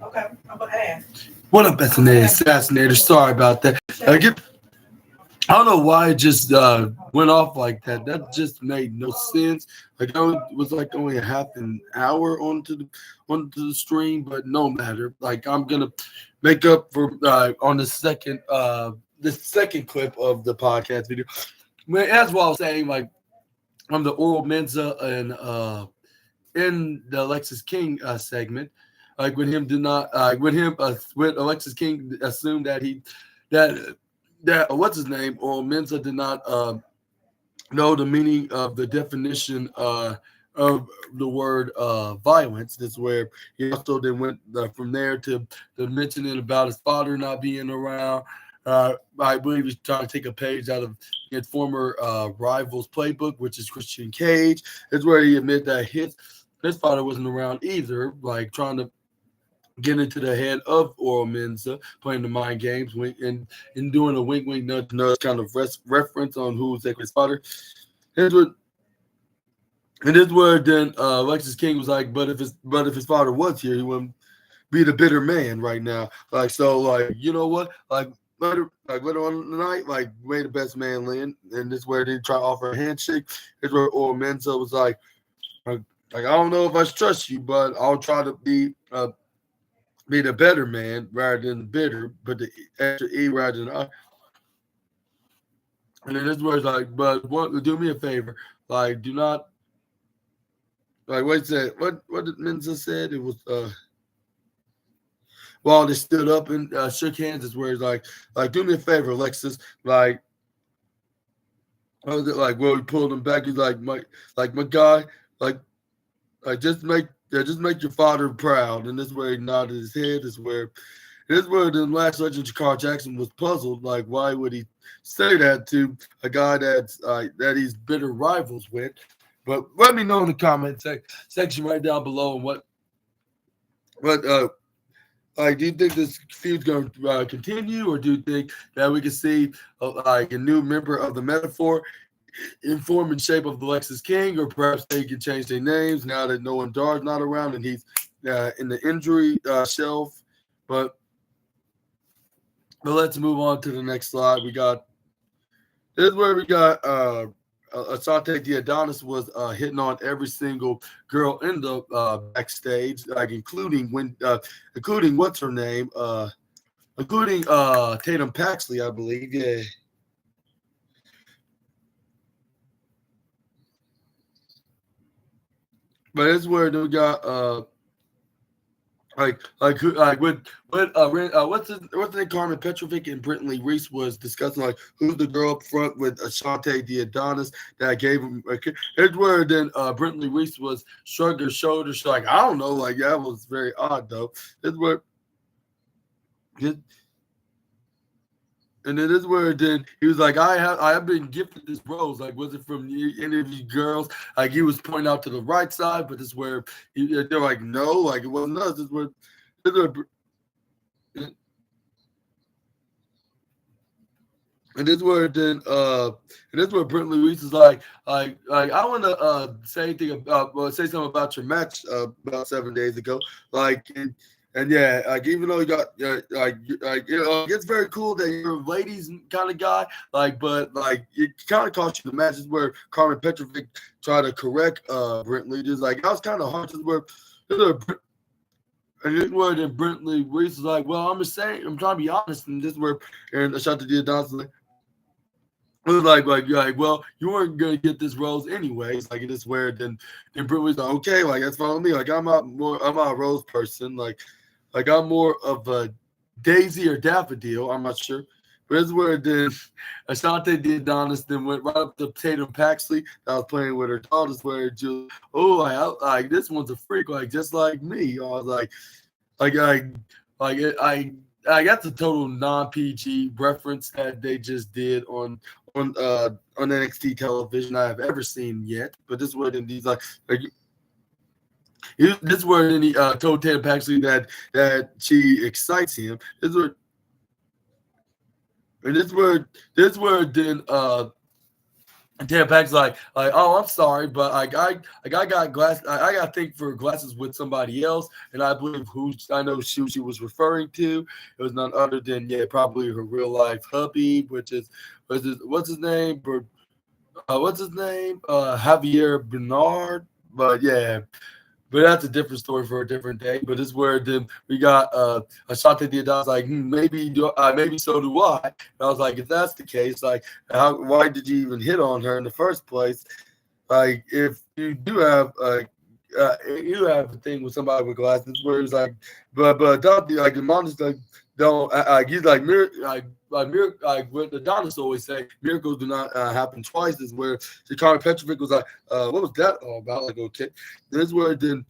Okay, I'm gonna ask. What up, SNA Assassinator? Sorry about that. I don't know why it just went off like that. That just made no sense. Like was like only a half an hour onto the stream, but no matter. Like I'm gonna make up for on the second clip of the podcast video. As what I was saying, like on the Oral Mensa and in the Alexis King segment, like when him did not when Alexis King assumed that what's his name or Mensa did not know the meaning of the definition of the word violence. That's where he also then went from there to mentioning about his father not being around. I believe he's trying to take a page out of his former rival's playbook, which is Christian Cage. That's where he admitted that his father wasn't around either, like trying to get into the head of Oral Mensa, playing the mind games, and doing a wink, wink, nudge, nudge kind of reference on who's his father. Here's what, and this where then Alexis King was like, but if his father was here, he wouldn't be the bitter man right now. Like so, like you know what, later on the night, like made the best man win, and this is where they try to offer a handshake. This is where Oral Mensa was like I don't know if I trust you, but I'll try to be the better man rather than bitter, but the extra E rather than I. And then this was like, but do me a favor, like do not like what said what did Mensa said? It was while they stood up and shook hands, is where it's like do me a favor, Alexis, like like well he pulled him back. He's like my guy, like just make your father proud. And this is where he nodded his head. This is where the last Legend Carl Jackson was puzzled. Like, why would he say that to a guy that he's bitter rivals with? But let me know in the comment section right down below and what do you think this feud's going to continue, or do you think that we can see like a new member of the Metaphor in form and shape of the Alexis King, or perhaps they can change their names now that Noam Dar's not around and he's in the injury shelf. But let's move on to the next slide. This is where we got Asante Diodonis was hitting on every single girl in the backstage, like including what's her name, including Tatum Paxley, I believe. Yeah. But it's where we got what's the name? Carmen Petrovic and Britney Reese was discussing like who's the girl up front with Ashanti Diodonis that gave him. It's where then Britney Reese was shrugged her shoulders. She's like, I don't know, like that was very odd though. It's where. And then this is where then he was like, I have been gifted this rose. Like, was it from any of you girls? Like, he was pointing out to the right side, but this is where they're like, no, like it wasn't us. This is where, and this is where then and this is where Brent Louise is like I want to say something about your match about 7 days ago, like. And yeah, like even though you got it's very cool that you're a ladies kind of guy, like, but like it kind of cost you the matches where Carmen Petrovic tried to correct Brentley. Just like that was kind of hard to work. And this where then Brentley Reese is like, well, I'm just saying, I'm trying to be honest, and this where and Ashanti Diodonis it was like, well, you weren't gonna get this rose anyways. Like, it is where then Brentley was like, okay, like that's fine with me. Like, I'm not a rose person. Like I'm more of a daisy or daffodil. I'm not sure. But this is where then Ashanti Diodonis then went right up to Tatum Paxley that was playing with her daughters. Where just like this one's a freak, like just like me. I was like that's a total non-PG reference that they just did on NXT television I have ever seen yet. But this is where then these like this is where then he told Tatum Paxley that she excites him. This is where then Tam Pack's oh, I'm sorry, but I got glass. I got to think for glasses with somebody else, and I believe I know who she was referring to. It was none other than probably her real life hubby, which is what's his name? What's his name? Javier Bernard. But yeah, but that's a different story for a different day. But it's where then we got Ashante Diaz like maybe so do I. And I was like, if that's the case, like why did you even hit on her in the first place? Like if you have a thing with somebody with glasses where it's like, but don't like the monsters don't he's like what the Adonis always say, miracles do not happen twice. Is where Jakar Petrovic was like, what was that all about? Like, okay, this is where then.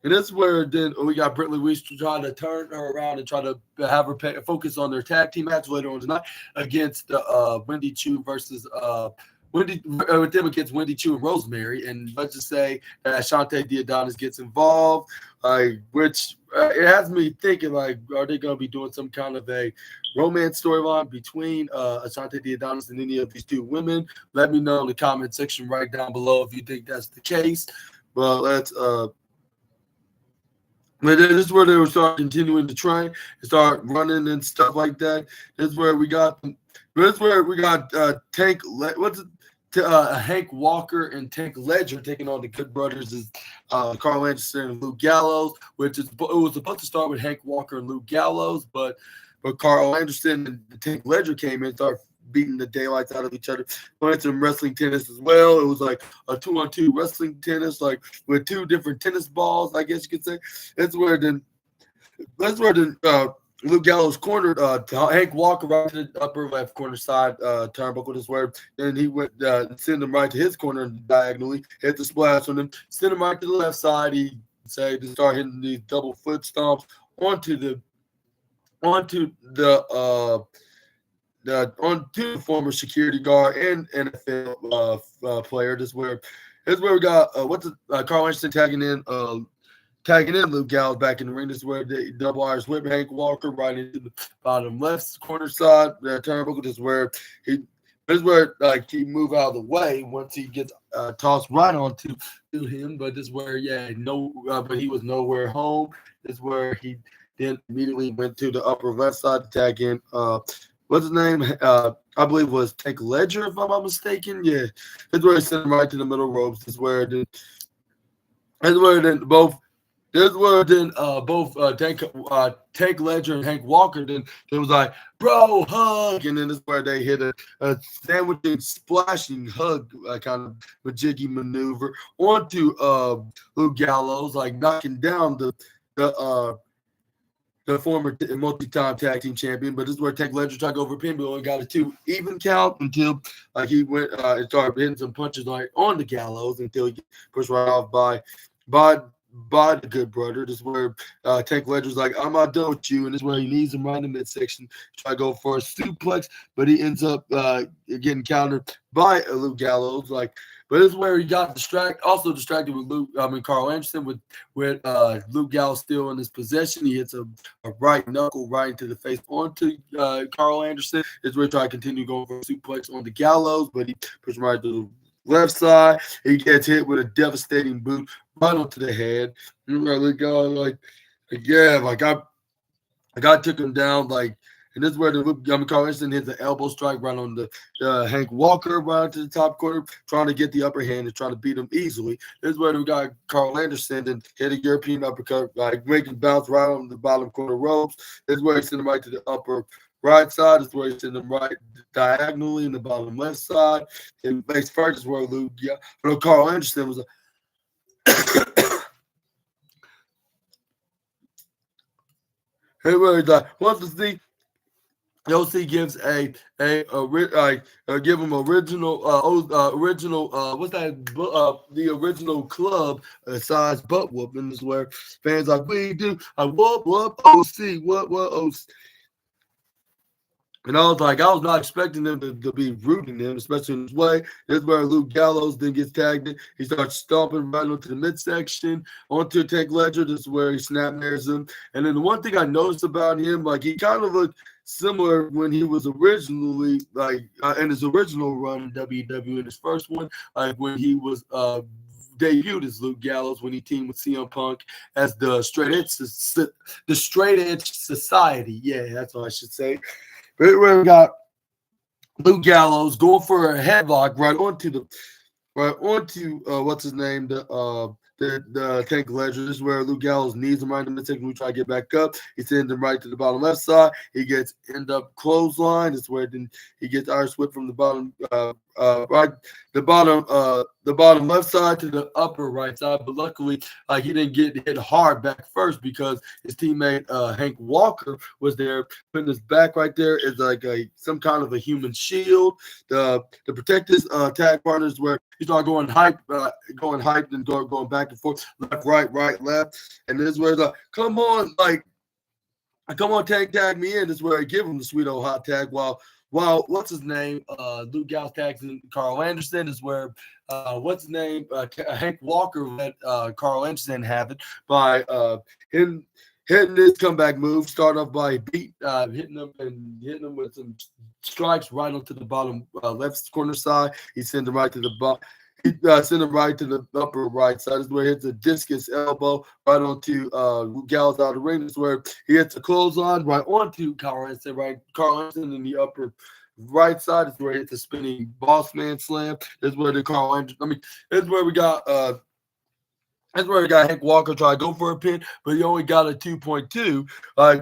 And this is where then we got Brittany Weiss trying to turn her around and try to have her focus on their tag team match later on tonight against Wendy Chu versus with them against Wendy Chu and Rosemary. And let's just say that Ashante Diaz gets involved, which it has me thinking, like, are they going to be doing some kind of a romance storyline between Ashante Diaz and any of these two women? Let me know in the comment section right down below if you think that's the case. But let's but this is where they were start continuing to train and start running and stuff like that. This is where we got Hank Walker and Tank Ledger taking on the Good Brothers is Carl Anderson and Luke Gallows, it was supposed to start with Hank Walker and Luke Gallows, but Carl Anderson and Tank Ledger came in and started beating the daylights out of each other. Playing some wrestling tennis as well. It was like a 2-on-2 wrestling tennis, like with two different tennis balls, I guess you could say. That's where Luke Gallows cornered Hank Walker right to the upper left corner side turnbuckle. This where then he went send him right to his corner diagonally, hit the splash on him, send him right to the left side. He said to start hitting these double foot stomps onto the former security guard and NFL player. This is where we got Carl Anderson tagging in Luke Gallows back in the ring. This is where the double Irish whip Hank Walker right into the bottom left corner side turnbuckle. This is where he move out of the way once he gets tossed right onto him. But this is where but he was nowhere home. This is where he then immediately went to the upper left side to tag in what's his name? I believe it was Tank Ledger, if I'm not mistaken. Yeah, that's where he sent him right to the middle ropes. That's where both Tank Ledger and Hank Walker. Then it was like, bro, hug, and then this is where they hit a sandwiching, splashing hug, kind of a jiggy maneuver onto Luke Gallows, like knocking down the former multi-time tag team champion. But this is where Tank Ledger tried to go over Pinball and got a 2 even count until he went and started hitting some punches on the Gallows until he pushed right off by the Good Brother. This is where Tank Ledger's like, I'm not done with you. And this is where he needs him right in the midsection. Try to go for a suplex, but he ends up getting countered by Luke Gallows. But this is where he got distracted with Carl Anderson with Luke Gallows still in his possession. He hits a right knuckle right into the face onto Carl Anderson. This is where he tried to continue going for a suplex on the Gallows, but he pushed him right to the left side. He gets hit with a devastating boot right onto the head. I took him down and this is where Carl Anderson hits the elbow strike right on the Hank Walker right to the top corner, trying to get the upper hand and trying to beat him easily. This is where we got Carl Anderson and hit a European uppercut, making bounce right on the bottom corner ropes. This is where he sent him right to the upper right side. This is where he sent him right diagonally in the bottom left side. And base first is where Carl Anderson was once the thing. OC gives give him the original club size butt whooping is where fans we do whoop OC what OC. And I was like, I was not expecting them to be rooting them, especially in this way. This is where Luke Gallows then gets tagged in. He starts stomping right onto the midsection, onto Tank Ledger. This is where he snap-nares him. And then the one thing I noticed about him, like he kind of looked similar when he was originally, like in his original run in WWE, in his first one, like when he was debuted as Luke Gallows when he teamed with CM Punk as the Straight Edge Society. Yeah, that's what I should say. Where we got Luke Gallows going for a headlock right onto what's his name, the Tank Ledger. This is where Luke Gallows needs him right in the midsection. We try to get back up. He sends him right to the bottom left side. He gets end up clothesline. This is where then he gets Irish whip from the bottom the bottom left side to the upper right side. But luckily, he didn't get hit hard back first because his teammate Hank Walker was there, putting his back right there is like some kind of a human shield to protect his tag partners. Where he started going hype and going back and forth, left, right, left, and this is where it's like, come on, tag me in. This is where I give him the sweet old hot tag while what's his name? Luke Gallows tags in Carl Anderson. Is where what's his name? Hank Walker let Carl Anderson have it by him hitting his comeback move. Start off by hitting him with some strikes right onto the bottom left corner side. He sends him right to the bottom. He sent him right to the upper right side. This is where he hits a discus elbow right onto Gallows out of the ring. This is where he hits a clothesline right onto Carl Anderson. Carl Anderson in the upper right side. This is where he hits a spinning boss man slam. This is where the Carl Anderson. This is where we got. That's where we got Hank Walker try to go for a pin, but he only got a 2.2.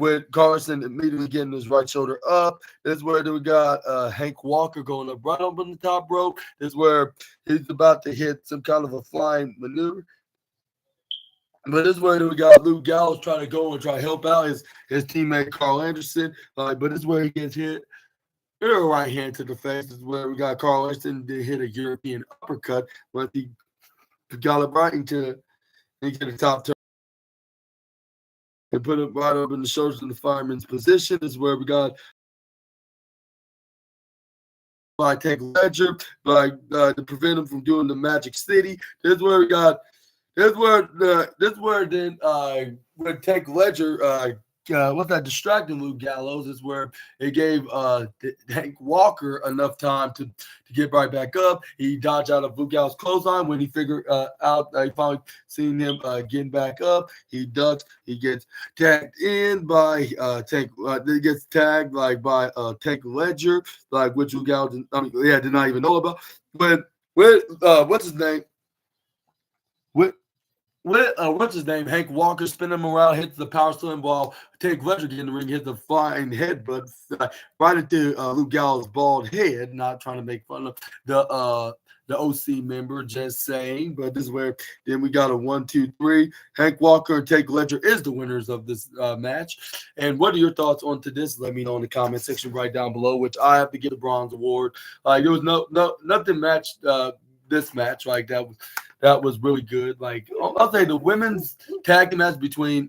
With Carlson immediately getting his right shoulder up. This is where we got Hank Walker going up right up on the top rope. This is where he's about to hit some kind of a flying maneuver. But this is where we got Luke Gallows trying to go and try to help out his teammate Carl Anderson. But this is where he gets hit. A right hand to the face. This is where we got Carl Anderson to hit a European uppercut. But he got it right into the top turn and put it right up in the shoulders in the fireman's position. This is where we got by Tank Ledger, to prevent him from doing the Magic City. This is where we got. This is where then when Tank Ledger what's that distracting Luke Gallows is where it gave Hank Walker enough time to get right back up. He dodged out of Luke Gallows' clothesline when he figured out he finally seen him getting back up. He ducks. He gets tagged in by Tank. He gets tagged by Tank Ledger, which Luke Gallows did not even know about. But what's his name? What's his name? Hank Walker spinning him around, hits the power slam while Tank Ledger in the ring, hits the flying headbutt right into Luke Gallows' bald head. Not trying to make fun of the OC member, just saying. But this is where then we got a 1, 2, 3. Hank Walker and Tank Ledger is the winners of this match. And what are your thoughts on to this? Let me know in the comment section right down below. Which I have to get a bronze award. There was nothing matched this match like that was. That was really good. I'll say the women's tag match between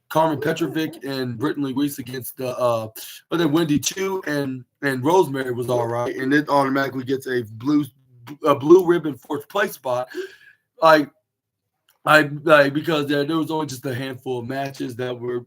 Carmen Petrovic and Brittany Reese against Wendy Chu and Rosemary was all right, and it automatically gets a blue ribbon fourth place spot. Because there was only just a handful of matches that were